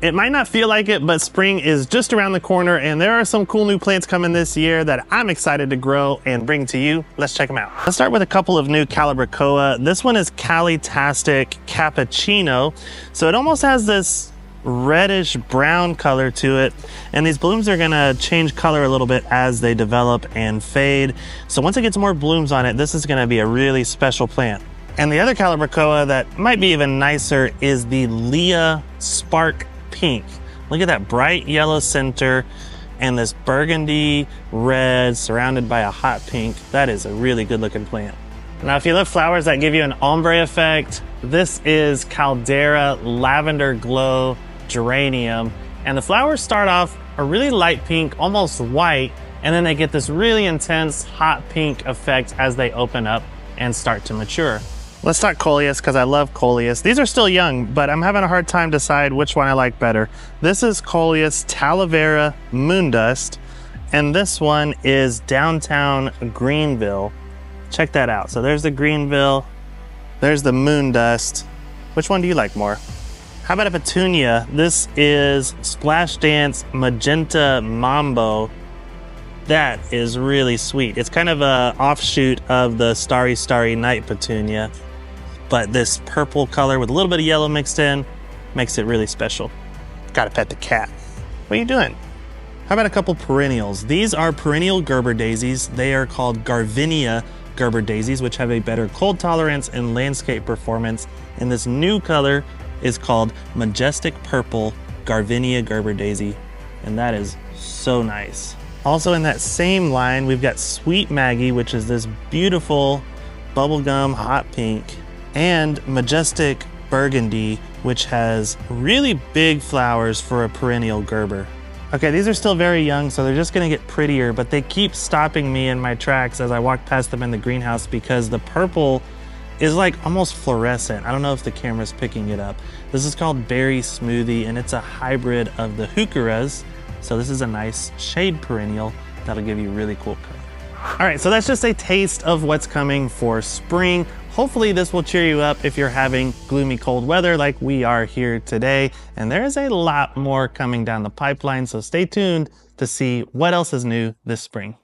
It might not feel like it, but spring is just around the corner and there are some cool new plants coming this year that I'm excited to grow and bring to you. Let's check them out. Let's start with a couple of new Calibrachoa. This one is Calitastic Cappuccino. So it almost has this reddish brown color to it, and these blooms are gonna change color a little bit as they develop and fade. So once it gets more blooms on it, this is gonna be a really special plant. And the other Calibrachoa that might be even nicer is the Leah Spark Pink. Look at that bright yellow center and this burgundy red surrounded by a hot pink. That is a really good looking plant. Now, if you love flowers that give you an ombre effect, this is Caldera Lavender Glow Geranium. And the flowers start off a really light pink, almost white, and then they get this really intense hot pink effect as they open up and start to mature. Let's talk Coleus, because I love Coleus. These are still young, but I'm having a hard time decide which one I like better. This is Coleus Talavera Moondust, and this one is Downtown Greenville. Check that out. So there's the Greenville, there's the Moondust. Which one do you like more? How about a Petunia? This is Splash Dance Magenta Mambo. That is really sweet. It's kind of a offshoot of the Starry Starry Night Petunia, but this purple color with a little bit of yellow mixed in makes it really special. Gotta pet the cat. What are you doing? How about a couple perennials? These are perennial Gerber daisies. They are called Garvinia Gerber daisies, which have a better cold tolerance and landscape performance. And this new color is called Majestic Purple Garvinia Gerber daisy. And that is so nice. Also in that same line, we've got Sweet Maggie, which is this beautiful bubblegum hot pink, and Majestic Burgundy, which has really big flowers for a perennial Gerber. Okay, these are still very young, so they're just gonna get prettier, but they keep stopping me in my tracks as I walk past them in the greenhouse because the purple is like almost fluorescent. I don't know if the camera's picking it up. This is called Berry Smoothie, and it's a hybrid of the heucheras. So this is a nice shade perennial that'll give you really cool color. All right, so that's just a taste of what's coming for spring. Hopefully this will cheer you up if you're having gloomy cold weather like we are here today. And there is a lot more coming down the pipeline, so stay tuned to see what else is new this spring.